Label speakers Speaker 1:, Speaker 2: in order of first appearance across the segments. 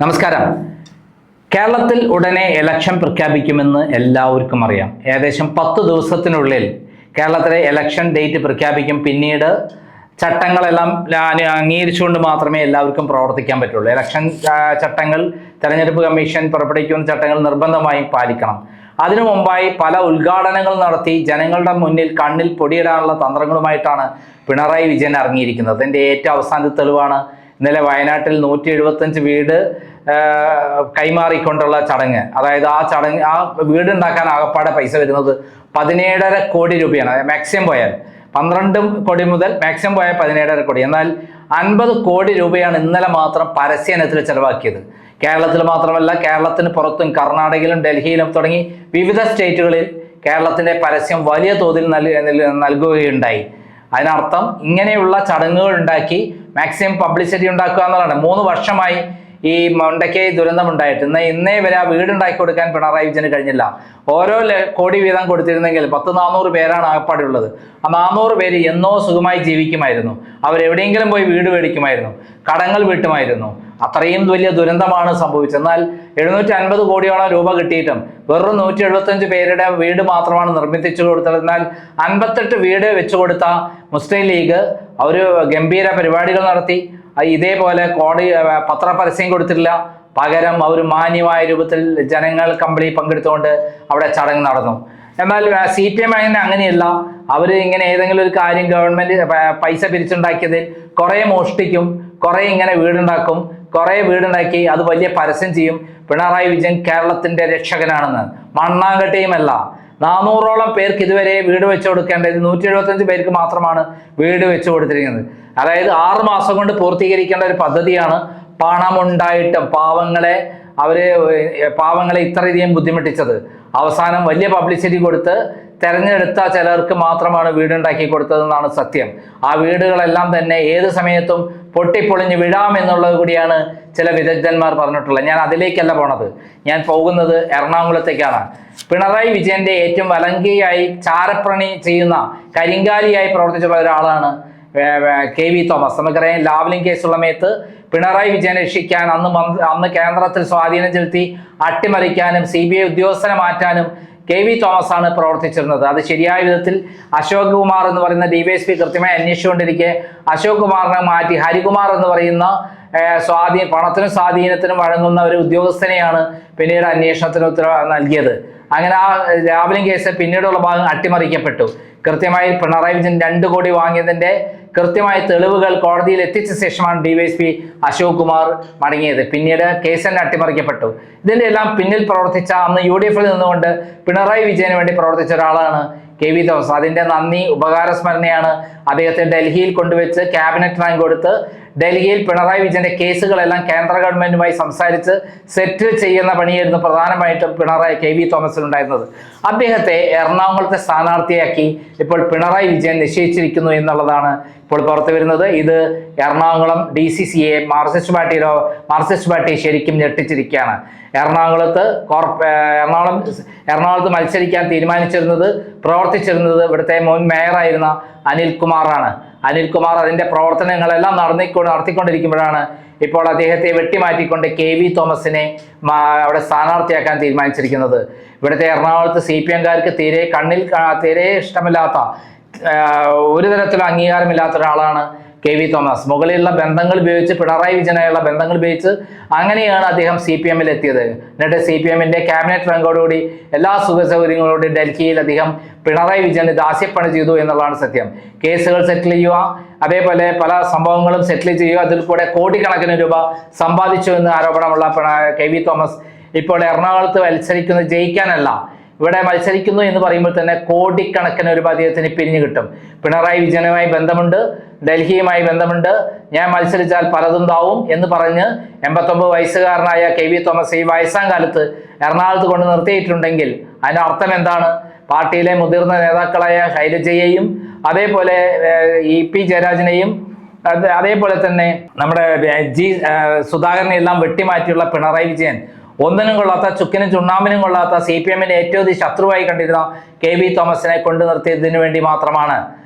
Speaker 1: നമസ്കാരം. കേരളത്തിൽ ഉടനെ ഇലക്ഷൻ പ്രഖ്യാപിക്കുമെന്ന് എല്ലാവർക്കും അറിയാം. ഏകദേശം 10 ദിവസത്തിനുള്ളിൽ കേരളത്തിലെ ഇലക്ഷൻ ഡേറ്റ് പ്രഖ്യാപിക്കും. പിന്നീട് ചട്ടങ്ങളെല്ലാം അംഗീകരിച്ചുകൊണ്ട് മാത്രമേ എല്ലാവർക്കും പ്രവർത്തിക്കാൻ പറ്റുള്ളൂ. ഇലക്ഷൻ ചട്ടങ്ങൾ, തെരഞ്ഞെടുപ്പ് കമ്മീഷൻ പുറപ്പെടുവിക്കുന്ന ചട്ടങ്ങൾ നിർബന്ധമായും പാലിക്കണം. അതിനു മുമ്പായി പല ഉദ്ഘാടനങ്ങൾ നടത്തി ജനങ്ങളുടെ മുന്നിൽ കണ്ണിൽ പൊടിയിടാനുള്ള തന്ത്രങ്ങളുമായിട്ടാണ് പിണറായി വിജയൻ ഇറങ്ങിയിരിക്കുന്നത്. അതിൻ്റെ ഏറ്റവും അവസാനത്തെ തെളിവാണ് ഇന്നലെ വയനാട്ടിൽ 175 വീട് കൈമാറിക്കൊണ്ടുള്ള ചടങ്ങ്. അതായത് ആ വീടുണ്ടാക്കാൻ ആകപ്പാടെ പൈസ വരുന്നത് 17.5 കോടി രൂപയാണ്. മാക്സിമം പോയാൽ 12 കോടി മുതൽ മാക്സിമം പോയാൽ 17.5 കോടി. എന്നാൽ 50 കോടി രൂപയാണ് ഇന്നലെ മാത്രം പരസ്യനത്തിൽ ചെലവാക്കിയത്. കേരളത്തിൽ മാത്രമല്ല, കേരളത്തിന് പുറത്തും കർണാടകയിലും ഡൽഹിയിലും തുടങ്ങി വിവിധ സ്റ്റേറ്റുകളിൽ കേരളത്തിൻ്റെ പരസ്യം വലിയ തോതിൽ നൽകുകയുണ്ടായി. അതിനർത്ഥം ഇങ്ങനെയുള്ള ചടങ്ങുകൾ ഉണ്ടാക്കി മാക്സിമം പബ്ലിസിറ്റി ഉണ്ടാക്കുക എന്നുള്ളതാണ്. 3 വർഷമായി ഈ മുണ്ടക്കൈ ദുരന്തമുണ്ടായിട്ട് ഇന്നേ വരെ ആ വീടുണ്ടാക്കി കൊടുക്കാൻ പിണറായി വിജയന് കഴിഞ്ഞില്ല. ഓരോ കോടി വീതം കൊടുത്തിരുന്നെങ്കിൽ 400 പേരാണ് ആകപ്പാടുള്ളത്. ആ 400 പേര് എന്നോ സുഖമായി ജീവിക്കുമായിരുന്നു. അവരെവിടെയെങ്കിലും പോയി വീട് മേടിക്കുമായിരുന്നു, കടങ്ങൾ വീട്ടുമായിരുന്നു. അത്രയും വലിയ ദുരന്തമാണ് സംഭവിച്ചത്. എന്നാൽ 750 കോടിയോളം രൂപ കിട്ടിയിട്ടും വെറും 175 പേരുടെ വീട് മാത്രമാണ് നിർമ്മിച്ചു കൊടുത്തത്. എന്നാൽ 58 വീട് വെച്ചു കൊടുത്ത മുസ്ലിം ലീഗ് അവർ ഗംഭീര പരിപാടികൾ നടത്തി. ഇതേപോലെ പത്രപരസ്യം കൊടുത്തിട്ടില്ല. പകരം അവർ മാന്യമായ രൂപത്തിൽ ജനങ്ങൾ കമ്പിളി പങ്കെടുത്തുകൊണ്ട് അവിടെ ചടങ്ങ് നടന്നു. എന്നാൽ CPM അങ്ങനെയല്ല. അവർ ഇങ്ങനെ ഏതെങ്കിലും ഒരു കാര്യം ഗവൺമെന്റ് പൈസ പിരിച്ചുണ്ടാക്കിയതിൽ കുറേ മോഷ്ടിക്കും, കുറേ ഇങ്ങനെ വീടുണ്ടാക്കും, കുറേ വീടുണ്ടാക്കി അത് വലിയ പരസ്യം ചെയ്യും. പിണറായി വിജയൻ കേരളത്തിന്റെ രക്ഷകനാണെന്ന്. മണ്ണാങ്കട്ടയുമല്ല. 400ഓളം പേർക്ക് ഇതുവരെ വീട് വെച്ചു കൊടുക്കേണ്ടത് 175 പേർക്ക് മാത്രമാണ് വീട് വെച്ചു കൊടുത്തിരിക്കുന്നത്. അതായത് 6 മാസം കൊണ്ട് പൂർത്തീകരിക്കേണ്ട ഒരു പദ്ധതിയാണ്. പണമുണ്ടായിട്ടും പാവങ്ങളെ ഇത്രയധികം ബുദ്ധിമുട്ടിച്ചത്. അവസാനം വലിയ പബ്ലിസിറ്റി കൊടുത്ത് തെരഞ്ഞെടുത്ത ചിലർക്ക് മാത്രമാണ് വീടുണ്ടാക്കി കൊടുത്തതെന്നാണ് സത്യം. ആ വീടുകളെല്ലാം തന്നെ ഏത് സമയത്തും പൊട്ടിപ്പൊളിഞ്ഞ് വിടാമെന്നുള്ളത് കൂടിയാണ് ചില വിദഗ്ധന്മാർ പറഞ്ഞിട്ടുള്ളത്. ഞാൻ അതിലേക്കല്ല പോണത്. ഞാൻ പോകുന്നത് എറണാകുളത്തേക്കാണ്. പിണറായി വിജയന്റെ ഏറ്റവും വലങ്കിയായി ചാരപ്രണി ചെയ്യുന്ന കരിങ്കാലിയായി പ്രവർത്തിച്ചുള്ള ഒരാളാണ് KV തോമസ്. നമുക്കറിയാം, ലാവ്ലിൻ കേസുള്ള സമയത്ത് പിണറായി വിജയനെ രക്ഷിക്കാൻ അന്ന് കേന്ദ്രത്തിൽ സ്വാധീനം ചെലുത്തി അട്ടിമറിക്കാനും CBI ഉദ്യോഗസ്ഥനെ മാറ്റാനും KV തോമസ് ആണ് പ്രവർത്തിച്ചിരുന്നത്. അത് ശരിയായ വിധത്തിൽ അശോക് കുമാർ എന്ന് പറയുന്ന DYSP കൃത്യമായി അന്വേഷിച്ചുകൊണ്ടിരിക്കെ അശോക് കുമാറിനെ മാറ്റി ഹരികുമാർ എന്ന് പറയുന്ന പണത്തിനും സ്വാധീനത്തിനും വഴങ്ങുന്ന ഒരു ഉദ്യോഗസ്ഥനെയാണ് പിന്നീട് അന്വേഷണത്തിന് ഉത്തരവ് നൽകിയത്. അങ്ങനെ ആ ലാവ്ലിൻ കേസ് പിന്നീടുള്ള ഭാഗം അട്ടിമറിക്കപ്പെട്ടു. കൃത്യമായി പിണറായി വിജയൻ 2 കോടി വാങ്ങിയതിന്റെ കൃത്യമായ തെളിവുകൾ കോടതിയിൽ എത്തിച്ച ശേഷമാണ് DYSP അശോക് കുമാർ മടങ്ങിയത്. പിന്നീട് കേസ് തന്നെ അട്ടിമറിക്കപ്പെട്ടു. ഇതിന്റെ എല്ലാം പിന്നിൽ പ്രവർത്തിച്ച, അന്ന് UDF നിന്നുകൊണ്ട് പിണറായി വിജയന് വേണ്ടി പ്രവർത്തിച്ച ഒരാളാണ് KV തോമസ്. അതിന്റെ നന്ദി, ഉപകാരസ്മരണയാണ് അദ്ദേഹത്തെ ഡൽഹിയിൽ കൊണ്ടുവച്ച് ക്യാബിനറ്റ് റാങ്ക് കൊടുത്ത് ഡൽഹിയിൽ പിണറായി വിജയന്റെ കേസുകളെല്ലാം കേന്ദ്ര ഗവൺമെന്റുമായി സംസാരിച്ച് സെറ്റിൽ ചെയ്യുന്ന പണിയായിരുന്നു പ്രധാനമായിട്ടും KV തോമസിനുണ്ടായിരുന്നത്. അദ്ദേഹത്തെ എറണാകുളത്തെ സ്ഥാനാർത്ഥിയാക്കി ഇപ്പോൾ പിണറായി വിജയൻ നിശ്ചയിച്ചിരിക്കുന്നു എന്നുള്ളതാണ് ഇപ്പോൾ പുറത്തു വരുന്നത്. ഇത് എറണാകുളം DCCയെ മാർക്സിസ്റ്റ് പാർട്ടി ശരിക്കും ഞെട്ടിച്ചിരിക്കുകയാണ്. എറണാകുളത്ത് മത്സരിക്കാൻ പ്രവർത്തിച്ചിരുന്നത് ഇവിടുത്തെ മുൻ മേയറായിരുന്ന അനിൽകുമാറാണ്. അനിൽകുമാർ അതിന്റെ പ്രവർത്തനങ്ങളെല്ലാം നടത്തിക്കൊണ്ടിരിക്കുമ്പോഴാണ് ഇപ്പോൾ അദ്ദേഹത്തെ വെട്ടിമാറ്റിക്കൊണ്ട് KV തോമസിനെ അവിടെ സ്ഥാനാർത്ഥിയാക്കാൻ തീരുമാനിച്ചിരിക്കുന്നത്. ഇവിടുത്തെ എറണാകുളത്ത് CPMകാർക്ക് തീരെ ഇഷ്ടമില്ലാത്ത, ഒരു തരത്തിലും അംഗീകാരമില്ലാത്ത ഒരാളാണ് KV തോമസ്. മുകളിലുള്ള ബന്ധങ്ങൾ ഉപയോഗിച്ച്, പിണറായി വിജയനായുള്ള ബന്ധങ്ങൾ ഉപയോഗിച്ച് അങ്ങനെയാണ് അദ്ദേഹം CPMൽ എത്തിയത്. എന്നിട്ട് CPMന്റെ ക്യാബിനറ്റ് റാങ്കോടുകൂടി എല്ലാ സുഖ സൗകര്യങ്ങളോടും ഡൽഹിയിൽ അദ്ദേഹം പിണറായി വിജയന് ദാസ്യപ്പണി ചെയ്തു എന്നുള്ളതാണ് സത്യം. കേസുകൾ സെറ്റിൽ ചെയ്യുക, അതേപോലെ പല സംഭവങ്ങളും സെറ്റിൽ ചെയ്യുക, അതിൽ കൂടെ കോടിക്കണക്കിന് രൂപ സമ്പാദിച്ചു എന്ന് ആരോപണമുള്ള KV തോമസ് ഇപ്പോൾ എറണാകുളത്ത് മത്സരിക്കുന്നത് ജയിക്കാനല്ല, ഇവിടെ മത്സരിക്കുന്നു എന്ന് പറയുമ്പോൾ തന്നെ കോടിക്കണക്കിന് രൂപ അദ്ദേഹത്തിന് പിരിഞ്ഞു കിട്ടും. പിണറായി വിജയനുമായി ബന്ധമുണ്ട്, ഡൽഹിയുമായി ബന്ധമുണ്ട്, ഞാൻ മത്സരിച്ചാൽ പലതും താവും എന്ന് പറഞ്ഞ് 89 വയസ്സുകാരനായ KV തോമസ് ഈ വയസ്സാം കാലത്ത് എറണാകുളത്ത് കൊണ്ട് നിർത്തിയിട്ടുണ്ടെങ്കിൽ അതിന്റെ അർത്ഥം എന്താണ്? പാർട്ടിയിലെ മുതിർന്ന നേതാക്കളായ ശൈലജയെയും അതേപോലെ EP ജയരാജനെയും അതേപോലെ തന്നെ നമ്മുടെ സുധാകരനെ എല്ലാം വെട്ടിമാറ്റിയുള്ള പിണറായി വിജയൻ ഒന്നിനും കൊള്ളാത്ത, ചുക്കിനും ചുണ്ണാമ്പിനും കൊള്ളാത്ത CPMന്റെ ഏറ്റവും ശത്രുവായി കണ്ടിരുന്ന KV തോമസിനെ കൊണ്ടു നിർത്തിയതിനു വേണ്ടി മാത്രമാണ്.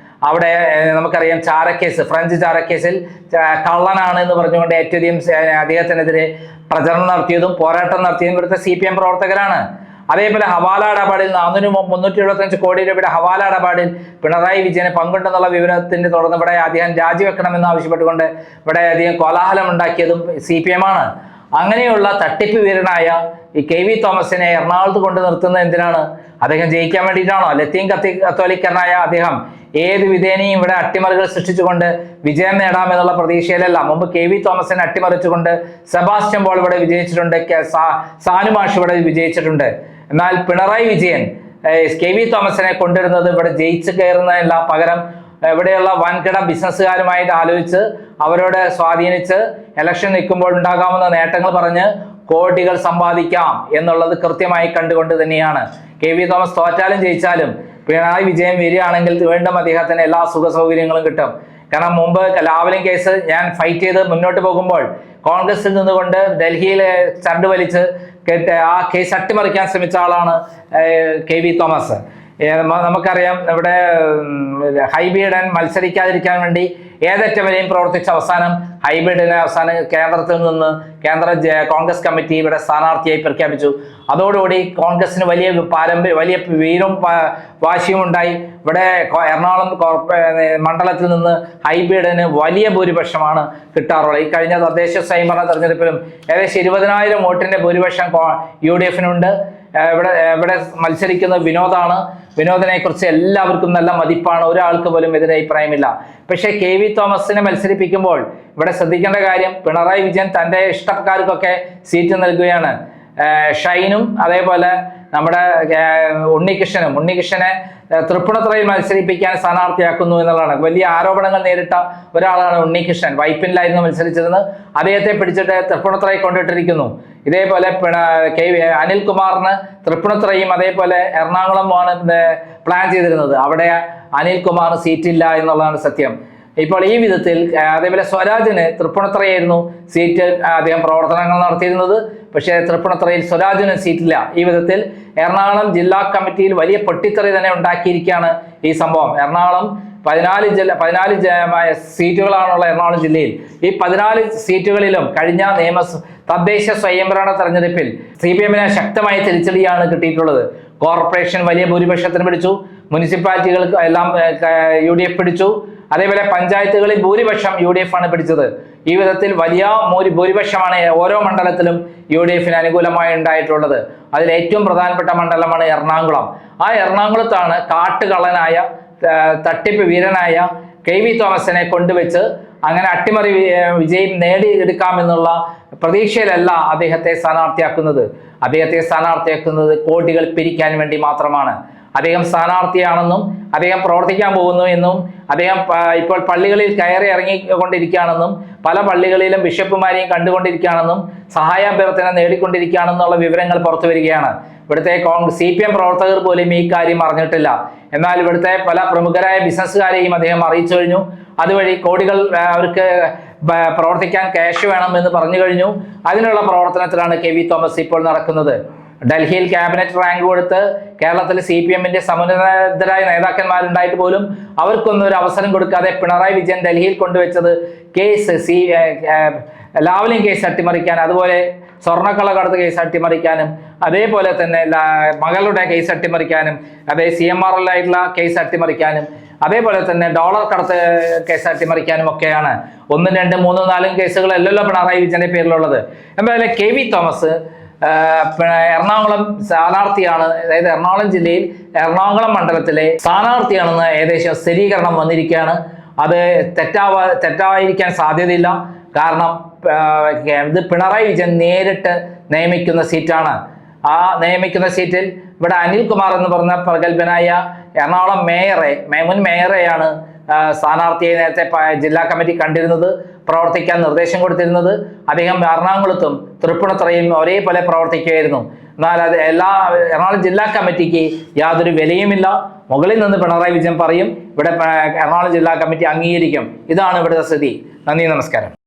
Speaker 1: അവിടെ നമുക്കറിയാം ചാരക്കേസ്, ഫ്രഞ്ച് ചാരക്കേസിൽ കള്ളനാണ് എന്ന് പറഞ്ഞുകൊണ്ട് ഏറ്റവും അദ്ദേഹത്തിനെതിരെ പ്രചരണം നടത്തിയതും പോരാട്ടം നടത്തിയതും ഇവിടുത്തെ CPM പ്രവർത്തകരാണ്. അതേപോലെ ഹവാല ഇടപാടിൽ 375 കോടി രൂപയുടെ ഹവാല ഇടപാടിൽ പിണറായി വിജയന് പങ്കുണ്ടെന്നുള്ള വിവരത്തിന്റെ തുടർന്ന് ഇവിടെ അദ്ദേഹം രാജിവെക്കണമെന്ന് ആവശ്യപ്പെട്ടുകൊണ്ട് ഇവിടെ അധികം കോലാഹലം ഉണ്ടാക്കിയതും CPM ആണ്. അങ്ങനെയുള്ള തട്ടിപ്പ് വീരനായ ഈ KV തോമസിനെ എറണാകുളത്ത് കൊണ്ട് നിർത്തുന്നത് എന്തിനാണ്? അദ്ദേഹം ജയിക്കാൻ വേണ്ടിയിട്ടാണോ? ലത്തീൻ കത്തോലിക്കനായ അദ്ദേഹം ഏത് വിധേനയും ഇവിടെ അട്ടിമറികൾ സൃഷ്ടിച്ചുകൊണ്ട് വിജയം നേടാമെന്നുള്ള പ്രതീക്ഷയിലല്ല. മുമ്പ് KV തോമസിനെ അട്ടിമറിച്ചുകൊണ്ട് സെബാസ്റ്റ്യൻ പോൾ ഇവിടെ വിജയിച്ചിട്ടുണ്ട്, സാനുമാഷ് ഇവിടെ വിജയിച്ചിട്ടുണ്ട്. എന്നാൽ പിണറായി വിജയൻ KV തോമസിനെ കൊണ്ടുവരുന്നത് ഇവിടെ ജയിച്ച് കയറുന്നതല്ല, പകരം ഇവിടെയുള്ള വൻകിട ബിസിനസ്സുകാരുമായിട്ട് ആലോചിച്ച് അവരോട് സ്വാധീനിച്ച് ഇലക്ഷൻ നിൽക്കുമ്പോൾ ഉണ്ടാകാവുന്ന നേട്ടങ്ങൾ പറഞ്ഞ് കോടികൾ സമ്പാദിക്കാം എന്നുള്ളത് കൃത്യമായി കണ്ടുകൊണ്ട് തന്നെയാണ്. KV തോമസ് തോറ്റാലും ജയിച്ചാലും പിണറായി വിജയൻ വരികയാണെങ്കിൽ വീണ്ടും അദ്ദേഹത്തിന് എല്ലാ സുഖ സൗകര്യങ്ങളും കിട്ടും. കാരണം മുമ്പ് ലാവലിൻ കേസ് ഞാൻ ഫൈറ്റ് ചെയ്ത് മുന്നോട്ട് പോകുമ്പോൾ കോൺഗ്രസിൽ നിന്നുകൊണ്ട് ഡൽഹിയിൽ ചരട് വലിച്ച് ആ കേസ് അട്ടിമറിക്കാൻ ശ്രമിച്ച ആളാണ് KV തോമസ്. നമുക്കറിയാം ഇവിടെ ഹൈബീഡൻ മത്സരിക്കാതിരിക്കാൻ വേണ്ടി ഏതറ്റവരെയും പ്രവർത്തിച്ച അവസാനം ഹൈബീഡിനെ അവസാനം കേന്ദ്രത്തിൽ നിന്ന് കോൺഗ്രസ് കമ്മിറ്റി ഇവിടെ സ്ഥാനാർത്ഥിയായി പ്രഖ്യാപിച്ചു. അതോടുകൂടി കോൺഗ്രസിന് വലിയ വീരും വാശിയും ഉണ്ടായി. ഇവിടെ എറണാകുളം മണ്ഡലത്തിൽ നിന്ന് ഹൈബീഡിന് വലിയ ഭൂരിപക്ഷമാണ് കിട്ടാറുള്ളത്. ഈ കഴിഞ്ഞ തദ്ദേശ സ്വയംഭരണ തെരഞ്ഞെടുപ്പിലും ഏകദേശം 20,000 വോട്ടിന്റെ ഭൂരിപക്ഷം UDF-നുണ്ട്. ഇവിടെ മത്സരിക്കുന്ന വിനോദിനെ കുറിച്ച് എല്ലാവർക്കും നല്ല മതിപ്പാണ്, ഒരാൾക്ക് പോലും എതിരഭിപ്രായമില്ല. പക്ഷേ KV തോമസിനെ മത്സരിപ്പിക്കുമ്പോൾ ഇവിടെ ശ്രദ്ധിക്കേണ്ട കാര്യം, പിണറായി വിജയൻ തൻ്റെ ഇഷ്ടക്കാർക്കൊക്കെ സീറ്റ് നൽകുകയാണ്. ഷൈനും അതേപോലെ നമ്മുടെ ഉണ്ണികൃഷ്ണനെ തൃപ്പൂണിത്തുറയിൽ മത്സരിപ്പിക്കാൻ സ്ഥാനാർത്ഥിയാക്കുന്നു എന്നുള്ളതാണ്. വലിയ ആരോപണങ്ങൾ നേരിട്ട ഒരാളാണ് ഉണ്ണികൃഷ്ണൻ. വൈപ്പിനിലായിരുന്നു മത്സരിച്ചിരുന്നത്, അദ്ദേഹത്തെ പിടിച്ചിട്ട് തൃപ്പൂണിത്തുറയിൽ കൊണ്ടിട്ടിരിക്കുന്നു. ഇതേപോലെ അനിൽകുമാറിന് തൃപ്പൂണിത്തുറയും അതേപോലെ എറണാകുളമാണ് പ്ലാൻ ചെയ്തിരുന്നത്. അവിടെ അനിൽകുമാറിന് സീറ്റില്ല എന്നുള്ളതാണ് സത്യം. ഇപ്പോൾ ഈ വിധത്തിൽ അതേപോലെ സ്വരാജിന് തൃപ്പൂണിത്തുറയായിരുന്നു സീറ്റ്, അദ്ദേഹം പ്രവർത്തനങ്ങൾ നടത്തിയിരുന്നത്. പക്ഷേ തൃപ്പൂണിത്തുറയിൽ സ്വരാജിന് സീറ്റില്ല. ഈ വിധത്തിൽ എറണാകുളം ജില്ലാ കമ്മിറ്റിയിൽ വലിയ പൊട്ടിത്തെറി തന്നെ ഉണ്ടാക്കിയിരിക്കുകയാണ് ഈ സംഭവം. എറണാകുളം 14 സീറ്റുകളാണുള്ള എറണാകുളം ജില്ലയിൽ. ഈ 14 സീറ്റുകളിലും കഴിഞ്ഞ തദ്ദേശ സ്വയംഭരണ തെരഞ്ഞെടുപ്പിൽ CPM-ന് ശക്തമായ തിരിച്ചടിയാണ് കിട്ടിയിട്ടുള്ളത്. കോർപ്പറേഷൻ വലിയ ഭൂരിപക്ഷത്തിന് പിടിച്ചു, മുനിസിപ്പാലിറ്റികൾക്ക് എല്ലാം UDF പിടിച്ചു. അതേപോലെ പഞ്ചായത്തുകളിൽ ഭൂരിപക്ഷം UDF ആണ് പിടിച്ചത്. ഈ വിധത്തിൽ വലിയ ഭൂരിപക്ഷമാണ് ഓരോ മണ്ഡലത്തിലും UDF-ന് അനുകൂലമായി ഉണ്ടായിട്ടുള്ളത്. അതിൽ ഏറ്റവും പ്രധാനപ്പെട്ട മണ്ഡലമാണ് എറണാകുളം. ആ എറണാകുളത്താണ് കാട്ടുകള്ളനായ തട്ടിപ്പ് വീരനായ KV തോമസിനെ കൊണ്ടുവച്ച് അങ്ങനെ അട്ടിമറി വിജയം നേടിയെടുക്കാമെന്നുള്ള പ്രതീക്ഷയിലല്ല അദ്ദേഹത്തെ സ്ഥാനാർത്ഥിയാക്കുന്നത്. അദ്ദേഹത്തെ സ്ഥാനാർത്ഥിയാക്കുന്നത് കോടികൾ പിരിക്കാൻ വേണ്ടി മാത്രമാണ്. അദ്ദേഹം സ്ഥാനാർത്ഥിയാണെന്നും അദ്ദേഹം പ്രവർത്തിക്കാൻ പോകുന്നു എന്നും അദ്ദേഹം ഇപ്പോൾ പള്ളികളിൽ കയറി ഇറങ്ങിക്കൊണ്ടിരിക്കുകയാണെന്നും പല പള്ളികളിലും ബിഷപ്പുമാരെയും കണ്ടുകൊണ്ടിരിക്കുകയാണെന്നും സഹായാഭ്യർത്ഥന നേടിക്കൊണ്ടിരിക്കുകയാണെന്നുള്ള വിവരങ്ങൾ പുറത്തു വരികയാണ്. ഇവിടുത്തെ CPM പ്രവർത്തകർ പോലും ഈ കാര്യം അറിഞ്ഞിട്ടില്ല. എന്നാൽ ഇവിടുത്തെ പല പ്രമുഖരായ ബിസിനസ്സുകാരെയും അദ്ദേഹം അറിയിച്ചു കഴിഞ്ഞു. അതുവഴി കോടികൾ അവർക്ക് പ്രവർത്തിക്കാൻ ക്യാഷ് വേണം എന്ന് പറഞ്ഞു കഴിഞ്ഞു. അതിനുള്ള പ്രവർത്തനത്തിലാണ് KV തോമസ് ഇപ്പോൾ നടക്കുന്നത്. ഡൽഹിയിൽ ക്യാബിനറ്റ് റാങ്ക് കൊടുത്ത് കേരളത്തിൽ CPM-ന്റെ സമുന്നതരായ നേതാക്കന്മാരുണ്ടായിട്ട് പോലും അവർക്കൊന്നും ഒരു അവസരം കൊടുക്കാതെ പിണറായി വിജയൻ ഡൽഹിയിൽ കൊണ്ടുവച്ചത് ലാവ്ലിൻ കേസ് അട്ടിമറിക്കാൻ, അതുപോലെ സ്വർണ്ണക്കള്ളക്കടത്ത് കേസ് അട്ടിമറിക്കാനും, അതേപോലെ തന്നെ മകളുടെ കേസ് അട്ടിമറിക്കാനും, അതേ CMRL ആയിട്ടുള്ള കേസ് അട്ടിമറിക്കാനും, അതേപോലെ തന്നെ ഡോളർ കടത്ത് കേസ് അട്ടിമറിക്കാനും ഒക്കെയാണ്. 1, 2, 3, 4 കേസുകളല്ലല്ലോ പിണറായി വിജയന്റെ പേരിലുള്ളത്. എന്തായാലും KV തോമസ് എറണാകുളം സ്ഥാനാർത്ഥിയാണ്, അതായത് എറണാകുളം ജില്ലയിൽ എറണാകുളം മണ്ഡലത്തിലെ സ്ഥാനാർത്ഥിയാണെന്ന് ഏകദേശം സ്ഥിരീകരണം വന്നിരിക്കുകയാണ്. അത് തെറ്റായിരിക്കാൻ സാധ്യതയില്ല. കാരണം ഇത് പിണറായി വിജയൻ നേരിട്ട് നിയമിക്കുന്ന സീറ്റാണ്. ആ നിയമിക്കുന്ന സീറ്റിൽ ഇവിടെ അനിൽകുമാർ എന്ന് പറഞ്ഞ പ്രഗത്ഭനായ എറണാകുളം മുൻ മേയറെയാണ് സ്ഥാനാർത്ഥിയെ നേരത്തെ ജില്ലാ കമ്മിറ്റി കണ്ടിരുന്നത്, പ്രവർത്തിക്കാൻ നിർദ്ദേശം കൊടുത്തിരുന്നത്. അദ്ദേഹം എറണാകുളത്തും തൃപ്പൂണിത്തുറയും ഒരേപോലെ പ്രവർത്തിക്കുകയായിരുന്നു. എന്നാൽ അത് എറണാകുളം ജില്ലാ കമ്മിറ്റിക്ക് യാതൊരു വിലയുമില്ല. മുകളിൽ നിന്ന് പിണറായി വിജയൻ പറയും, ഇവിടെ എറണാകുളം ജില്ലാ കമ്മിറ്റി അംഗീകരിക്കും. ഇതാണ് ഇവിടുത്തെ സ്ഥിതി. നന്ദി, നമസ്കാരം.